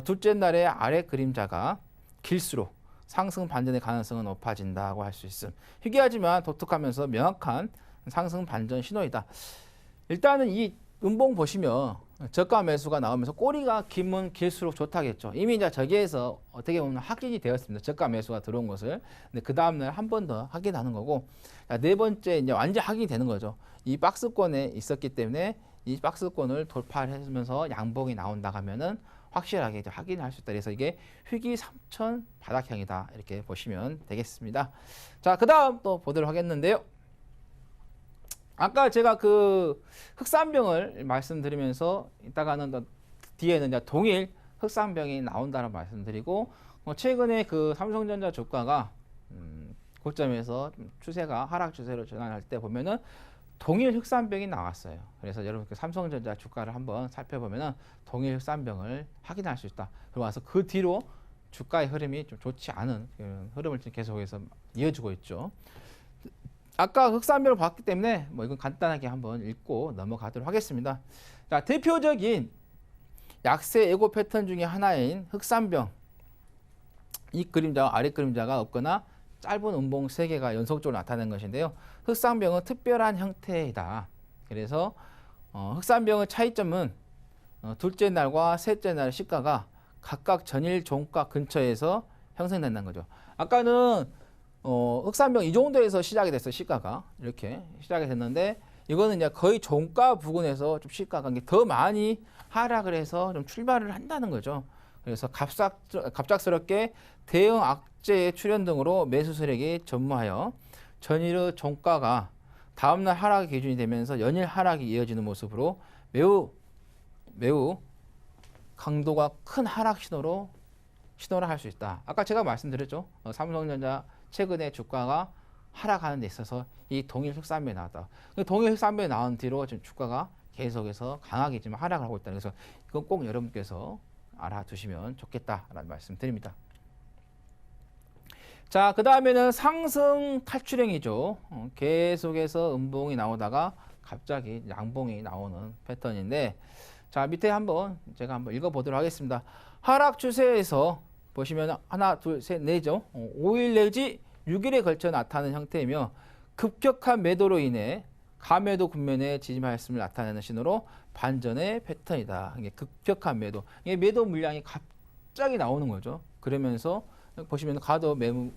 S3: 둘째 날의 아래 그림자가 길수록 상승 반전의 가능성은 높아진다고 할 수 있음. 희귀하지만 독특하면서 명확한 상승 반전 신호이다. 일단은 이 음봉 보시면 저가 매수가 나오면서 꼬리가 길면 길수록 좋다겠죠. 이미 이제 저기에서 어떻게 보면 확인이 되었습니다. 저가 매수가 들어온 것을. 근데 그 다음날 한 번 더 확인하는 거고, 네 번째 이제 완전 확인이 되는 거죠. 이 박스권에 있었기 때문에 이 박스권을 돌파하면서 양봉이 나온다 하면은 확실하게 이제 확인할 수 있다. 그래서 이게 희귀 3천 바닥형이다. 이렇게 보시면 되겠습니다. 자, 그 다음 또 보도록 하겠는데요. 아까 제가 그 흑산병을 말씀드리면서 이따가는 뒤에는 이제 동일 흑산병이 나온다는 말씀드리고, 최근에 그 삼성전자 주가가 고점에서 추세가 하락 추세로 전환할 때 보면은 동일 흑산병이 나왔어요. 그래서 여러분 그 삼성전자 주가를 한번 살펴보면은 동일 흑산병을 확인할 수 있다. 그리고 와서 그 뒤로 주가의 흐름이 좀 좋지 않은 흐름을 계속해서 이어주고 있죠. 아까 흑산병을 봤기 때문에 뭐 이건 간단하게 한번 읽고 넘어가도록 하겠습니다. 자, 대표적인 약세 예고 패턴 중에 하나인 흑산병. 이 그림자와 아래 그림자가 없거나 짧은 음봉 3개가 연속적으로 나타나는 것인데요. 흑산병은 특별한 형태이다. 그래서 흑산병의 차이점은 둘째 날과 셋째 날 시가가 각각 전일 종가 근처에서 형성된다는 거죠. 아까는 흑산병 이 정도에서 시작이 됐어요. 시가가 이렇게 시작이 됐는데, 이거는 이제 거의 종가 부근에서 좀 시가가 더 많이 하락을 해서 좀 출발을 한다는 거죠. 그래서 갑작스럽게 대형 악재의 출현 등으로 매수 세력이 전무하여 전일의 종가가 다음날 하락의 기준이 되면서 연일 하락이 이어지는 모습으로 매우 강도가 큰 하락 신호를 할 수 있다. 아까 제가 말씀드렸죠. 삼성전자 최근에 주가가 하락하는 데 있어서 이 동일 흑산병이 나왔다. 동일 흑산병이 나온 뒤로 지금 주가가 계속해서 강하게 지금 하락을 하고 있다. 그래서 이건 꼭 여러분께서 알아두시면 좋겠다라는 말씀 드립니다. 자, 그 다음에는 상승 탈출형이죠. 계속해서 음봉이 나오다가 갑자기 양봉이 나오는 패턴인데, 자, 밑에 제가 한번 읽어보도록 하겠습니다. 하락 추세에서 보시면 하나, 둘, 셋, 넷죠. 5일 내지 6일에 걸쳐 나타나는 형태이며, 급격한 매도로 인해 가매도 국면에 지지하였음을 나타내는 신호로 반전의 패턴이다. 이게 급격한 매도. 이게 매도 물량이 갑자기 나오는 거죠. 그러면서 보시면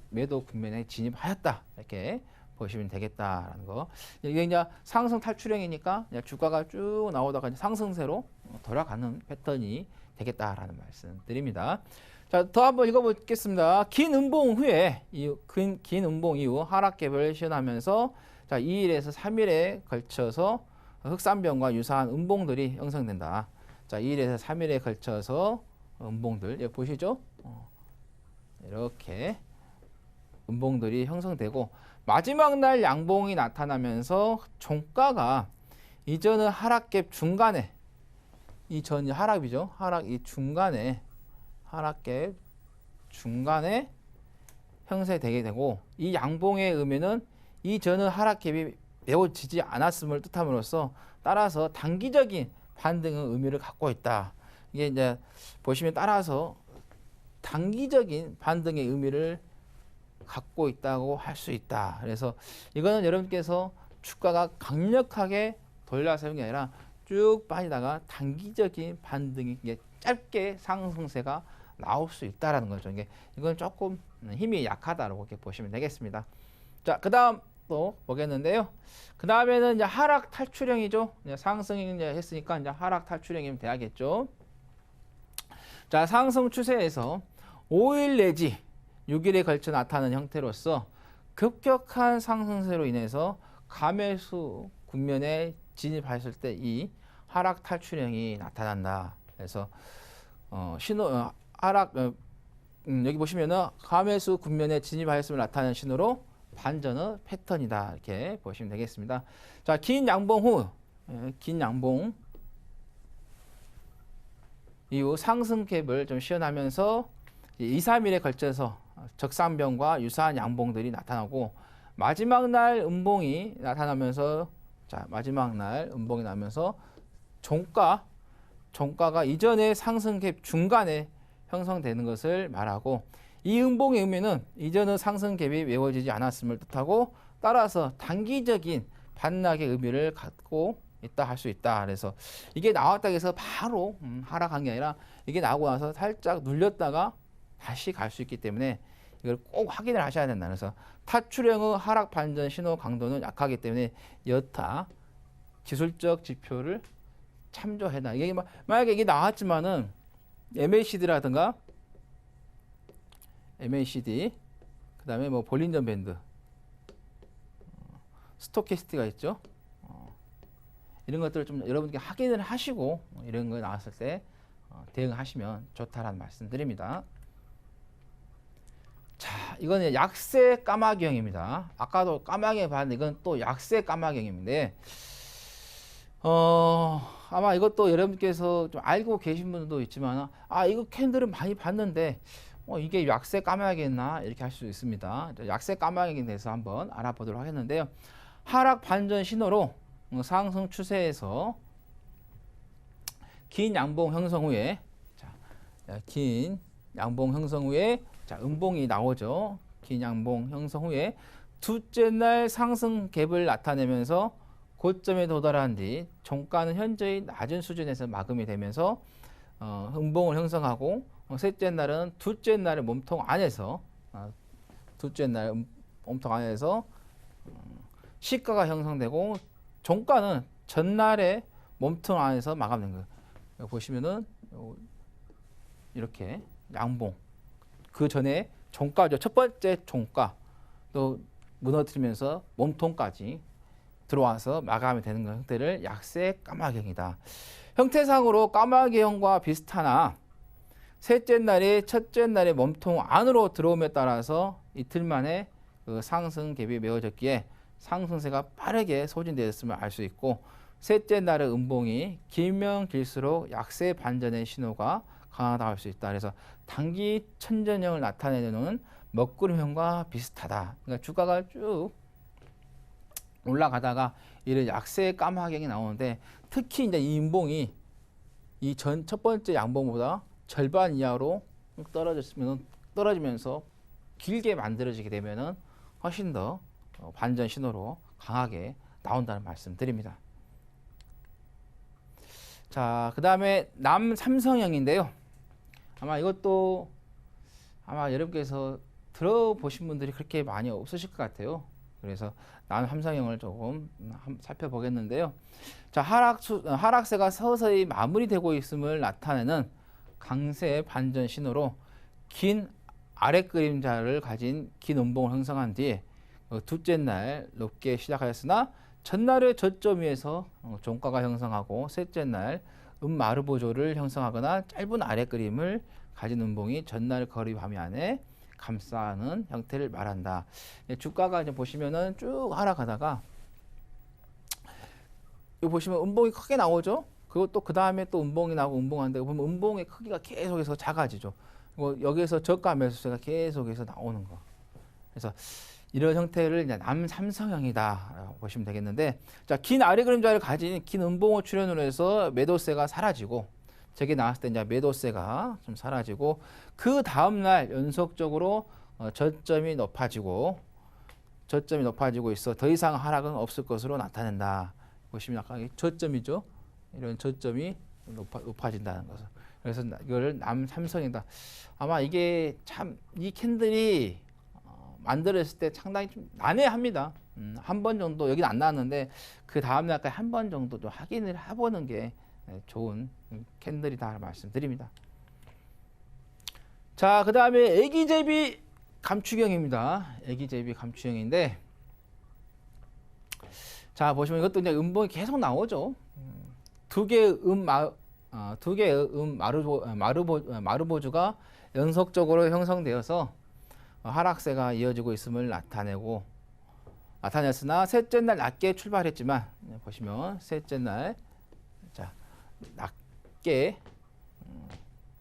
S3: 매도 국면에 진입하였다. 이렇게 보시면 되겠다라는 거. 이게 이제 상승 탈출형이니까 주가가 쭉 나오다가 이제 상승세로 돌아가는 패턴이 되겠다라는 말씀 드립니다. 자, 더 한번 읽어보겠습니다. 긴 음봉 이후 하락갭을 시연하면서 자, 2일에서 3일에 걸쳐서 흑산병과 유사한 음봉들이 형성된다. 자, 2일에서 3일에 걸쳐서 음봉들 여기 보시죠? 이렇게 음봉들이 형성되고, 마지막 날 양봉이 나타나면서 종가가 이전의 하락갭 중간에, 이전 하락이죠. 하락갭 중간에 형성되게 되고, 이 양봉의 의미는 이전의 하락갭이 메워지지 않았음을 뜻함으로써 따라서 단기적인 반등의 의미를 갖고 있다. 이게 이제 보시면 따라서 단기적인 반등의 의미를 갖고 있다고 할 수 있다. 그래서 이거는 여러분께서 주가가 강력하게 돌려서는 게 아니라 쭉 빠지다가 단기적인 반등이 짧게 상승세가 나올 수 있다라는 거죠. 이건 조금 힘이 약하다라고 이렇게 보시면 되겠습니다. 자, 그 다음 또 보겠는데요. 그 다음에는 이제 하락 탈출형이죠. 이제 상승이 이제 했으니까 이제 하락 탈출형이면 돼야겠죠. 자, 상승 추세에서 5일 내지 6일에 걸쳐 나타나는 형태로서 급격한 상승세로 인해서 가매수 국면에 진입했을 때 이 하락 탈출형이 나타난다. 그래서 하락 여기 보시면은 가매수 국면에 진입하였음을 나타내는 신호로 반전의 패턴이다. 이렇게 보시면 되겠습니다. 자, 긴 양봉 후, 긴 양봉 이후 상승 갭을 좀 시연하면서 2, 3일에 걸쳐서 적상병과 유사한 양봉들이 나타나고 마지막 날 음봉이 나타나면서 자, 마지막 날 음봉이 나면서 종가가 이전의 상승 갭 중간에 형성되는 것을 말하고 이 음봉의 의미는 이전의 상승 갭이 메워지지 않았음을 뜻하고 따라서 단기적인 반락의 의미를 갖고 있다 할 수 있다. 그래서 이게 나왔다 해서 바로 하락한 게 아니라 이게 나오고 나서 살짝 눌렸다가 다시 갈 수 있기 때문에 이걸 꼭 확인을 하셔야 된다. 그래서 탈출형의 하락 반전 신호 강도는 약하기 때문에 여타 기술적 지표를 참조해라. 이게 만약에 이게 나왔지만은 MACD라든가 MACD 그다음에 뭐 볼린저 밴드 스토캐스티가 있죠. 이런 것들을 좀 여러분께 확인을 하시고 이런 거 나왔을 때 대응하시면 좋다라는 말씀드립니다. 자, 이거는 약세 까마귀형입니다. 아까도 까마귀 봤는데 이건 또 약세 까마귀형인데 아마 이것도 여러분께서 좀 알고 계신 분들도 있지만 이거 캔들은 많이 봤는데 이게 약세 까마귀겠나 이렇게 할 수 있습니다. 약세 까마귀에 대해서 한번 알아보도록 하겠는데요. 하락 반전 신호로 상승 추세에서 긴 양봉 형성 후에 긴 양봉 형성 후에 음봉이 나오죠. 긴 양봉 형성 후에 둘째 날 상승 갭을 나타내면서 고점에 도달한 뒤 종가는 현재의 낮은 수준에서 마감이 되면서 음봉을 형성하고 셋째 날은 둘째 날의 몸통 안에서 시가가 형성되고 종가는 전날의 몸통 안에서 마감된 거예요. 여기 보시면은 이렇게 양봉 그 전에 종가죠. 첫 번째 종가 또 무너뜨리면서 몸통까지 들어와서 마감이 되는 형태를 약세 까마귀형이다. 형태상으로 까마귀형과 비슷하나 셋째 날이 첫째 날의 몸통 안으로 들어옴에 따라서 이틀 만에 그 상승 갭이 메워졌기에 상승세가 빠르게 소진되었음을 알 수 있고 셋째 날의 음봉이 길면 길수록 약세 반전의 신호가 강하다 할 수 있다. 그래서 단기 천전형을 나타내는 먹구름형과 비슷하다. 그러니까 주가가 쭉 올라가다가 이런 약세 까마귀형이 나오는데 특히 이제 이 음봉이 이 첫 번째 양봉보다 절반 이하로 떨어지면서 길게 만들어지게 되면은 훨씬 더 반전 신호로 강하게 나온다는 말씀드립니다. 자, 그 다음에 남삼성형인데요. 아마 이것도 여러분께서 들어보신 분들이 그렇게 많이 없으실 것 같아요. 그래서 남삼성형을 조금 살펴보겠는데요. 자, 하락세가 서서히 마무리되고 있음을 나타내는 강세 반전 신호로 긴 아래 그림자를 가진 긴 음봉을 형성한 뒤에 둘째 날 높게 시작하였으나 전날의 저점 위에서 종가가 형성하고 셋째 날 마르보조를 형성하거나 짧은 아래 그림을 가진 음봉이 전날 거리 범위 안에 감싸는 형태를 말한다. 주가가 이제 보시면은 쭉 하락하다가 여기 보시면 음봉이 크게 나오죠. 그리고 또 그 다음에 또 음봉이 나오고 음봉하는데 보면 음봉의 크기가 계속해서 작아지죠. 여기에서 저가 매수세가 계속해서 나오는 거. 그래서 이런 형태를 이제 남삼성형이다 보시면 되겠는데, 자, 긴 아래 그림자를 가진 긴 음봉을 출현으로 해서 매도세가 사라지고, 저게 나왔을 때 이제 매도세가 좀 사라지고, 그 다음 날 연속적으로 저점이 높아지고 있어 더 이상 하락은 없을 것으로 나타낸다. 보시면 아까 저점이죠. 이런 저점이 높아진다는 것을. 그래서 이거를 남삼성이다. 아마 이게 참 이 캔들이 만들었을 때 상당히 좀 난해합니다. 한 번 정도 여기는 안 나왔는데 그 다음 날까지 한 번 정도 좀 확인을 해보는 게 좋은 캔들이다 말씀드립니다. 자, 그 다음에 애기제비 감추경입니다. 애기제비 감추경인데, 자 보시면 이것도 이제 음봉이 계속 나오죠. 두 개의 마르보주가 연속적으로 형성되어서 하락세가 이어지고 있음을 나타냈으나 셋째 날 낮게 출발했지만, 보시면 셋째 날 낮게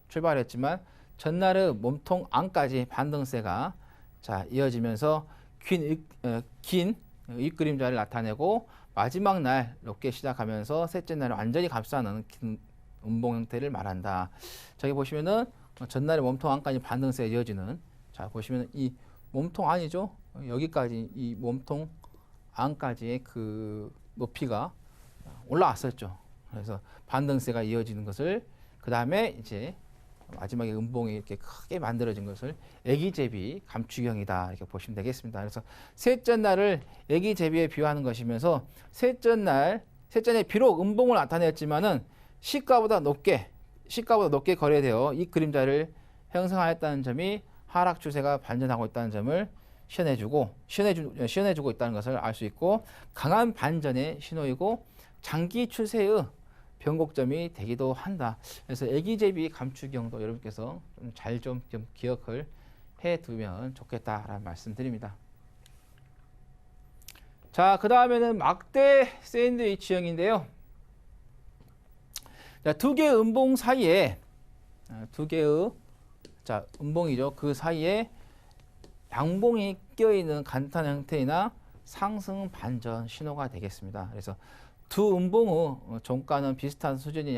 S3: 출발했지만 전날의 몸통 안까지 반등세가 이어지면서 긴 윗그림자를 나타내고 마지막 날 높게 시작하면서 셋째 날을 완전히 감싸는 긴 음봉 형태를 말한다. 저기 보시면은 전날의 몸통 안까지 반등세가 이어지는, 자 보시면 이 몸통 안이죠. 여기까지 이 몸통 안까지의 그 높이가 올라왔었죠. 그래서 반등세가 이어지는 것을, 그 다음에 이제 마지막에 음봉이 이렇게 크게 만들어진 것을 애기제비 감추경이다 이렇게 보시면 되겠습니다. 그래서 셋째 날을 애기제비에 비유하는 것이면서 셋째 날에 비록 음봉을 나타냈지만은 시가보다 높게 거래되어 이 그림자를 형성하였다는 점이 하락 추세가 반전하고 있다는 점을 시연해주고 있다는 것을 알 수 있고, 강한 반전의 신호이고 장기 추세의 변곡점이 되기도 한다. 그래서 애기제비 감추경도 여러분께서 좀 기억을 해두면 좋겠다라는 말씀드립니다. 자, 그 다음에는 막대 샌드위치형인데요. 자, 두 개의 음봉 사이에 음봉이죠. 그 사이에 양봉이 껴있는 간단 형태이나 상승 반전 신호가 되겠습니다. 그래서 두 음봉의 종가는 비슷한 수준이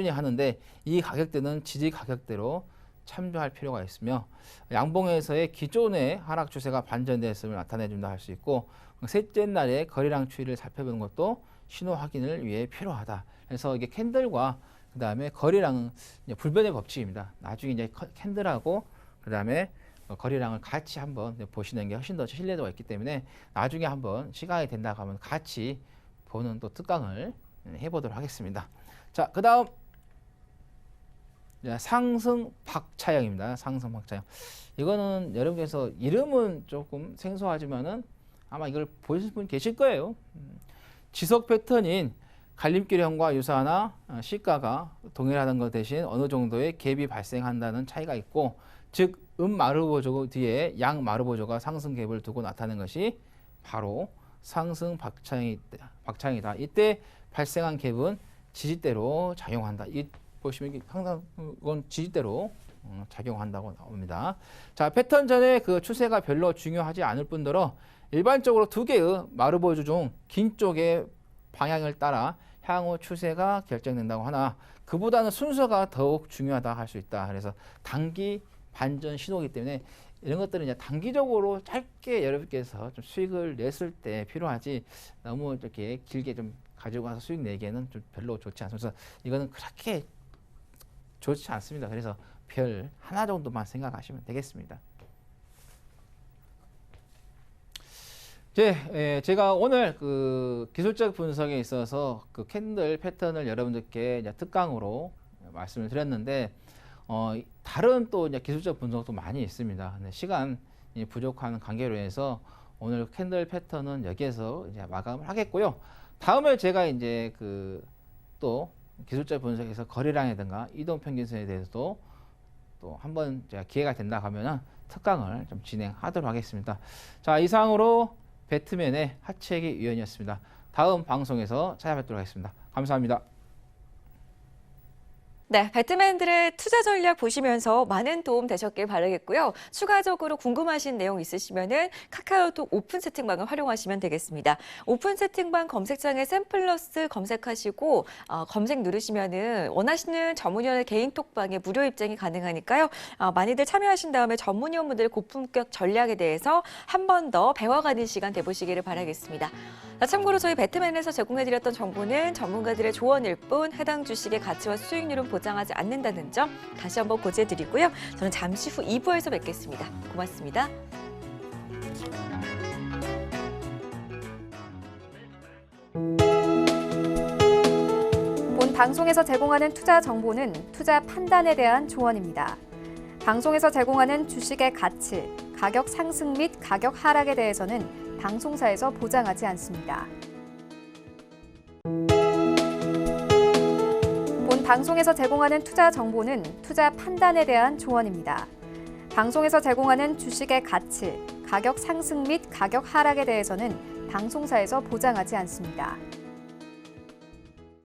S3: 하는데 이 가격대는 지지 가격대로 참조할 필요가 있으며, 양봉에서의 기존의 하락 추세가 반전됐음을 나타내준다 할 수 있고, 셋째 날의 거래량 추이를 살펴보는 것도 신호 확인을 위해 필요하다. 그래서 이게 캔들과 그 다음에 거래량은 불변의 법칙입니다. 나중에 이제 캔들하고 그 다음에 거래량을 같이 한번 보시는 게 훨씬 더 신뢰도가 있기 때문에 나중에 한번 시간이 된다고 하면 같이 보는 또 특강을 해보도록 하겠습니다. 자, 그 다음 상승 박차형입니다. 상승 박차형. 이거는 여러분께서 이름은 조금 생소하지만은 아마 이걸 보실 분 계실 거예요. 지속 패턴인 갈림길형과 유사하나 시가가 동일하다는 것 대신 어느 정도의 갭이 발생한다는 차이가 있고, 즉 마르보조 뒤에 양 마르보조가 상승 갭을 두고 나타낸 것이 바로 상승 박차형이다. 이때 발생한 갭은 지지대로 작용한다. 이 보시면 항상 이건 지지대로 작용한다고 나옵니다. 자, 패턴 전에 그 추세가 별로 중요하지 않을 뿐더러 일반적으로 두 개의 마르보조 중 긴 쪽의 방향을 따라 향후 추세가 결정된다고 하나 그보다는 순서가 더욱 중요하다 할 수 있다. 그래서 단기 반전 신호이기 때문에 이런 것들은 이제 단기적으로 짧게 여러분께서 좀 수익을 냈을 때 필요하지, 너무 이렇게 길게 좀 가지고 가서 수익 내기에는 좀 별로 좋지 않습니다. 그래서 이거는 그렇게 좋지 않습니다. 그래서 별 하나 정도만 생각하시면 되겠습니다. 제가 오늘 그 기술적 분석에 있어서 그 캔들 패턴을 여러분들께 이제 특강으로 말씀을 드렸는데, 다른 또 이제 기술적 분석도 많이 있습니다. 근데 시간이 부족한 관계로 해서 오늘 캔들 패턴은 여기에서 이제 마감을 하겠고요. 다음에 제가 이제 그 또 기술적 분석에서 거래량이든가 이동 평균선에 대해서도 또 한번 제가 기회가 된다 하면은 특강을 좀 진행하도록 하겠습니다. 자, 이상으로 배트맨의 하채기 위원이었습니다. 다음 방송에서 찾아뵙도록 하겠습니다. 감사합니다.
S2: 네, 배트맨들의 투자 전략 보시면서 많은 도움 되셨길 바라겠고요. 추가적으로 궁금하신 내용 있으시면은 카카오톡 오픈 채팅방을 활용하시면 되겠습니다. 오픈 채팅방 검색창에 샘플러스 검색하시고 검색 누르시면은 원하시는 전문위원의 개인 톡방에 무료 입장이 가능하니까요. 많이들 참여하신 다음에 전문위원분들의 고품격 전략에 대해서 한 번 더 배워가는 시간 되보시기를 바라겠습니다. 참고로 저희 배트맨에서 제공해드렸던 정보는 전문가들의 조언일 뿐 해당 주식의 가치와 수익률은 보장하지 않는다는 점 다시 한번 고지해드리고요. 저는 잠시 후 2부에서 뵙겠습니다. 고맙습니다.
S1: 방송에서 제공하는 투자 정보는 투자 판단에 대한 조언입니다. 방송에서 제공하는 주식의 가치, 가격 상승 및 가격 하락에 대해서는 방송사에서 보장하지 않습니다. 본 방송에서 제공하는 투자 정보는 투자 판단에 대한 조언입니다. 방송에서 제공하는 주식의 가치, 가격 상승 및 가격 하락에 대해서는 방송사에서 보장하지 않습니다.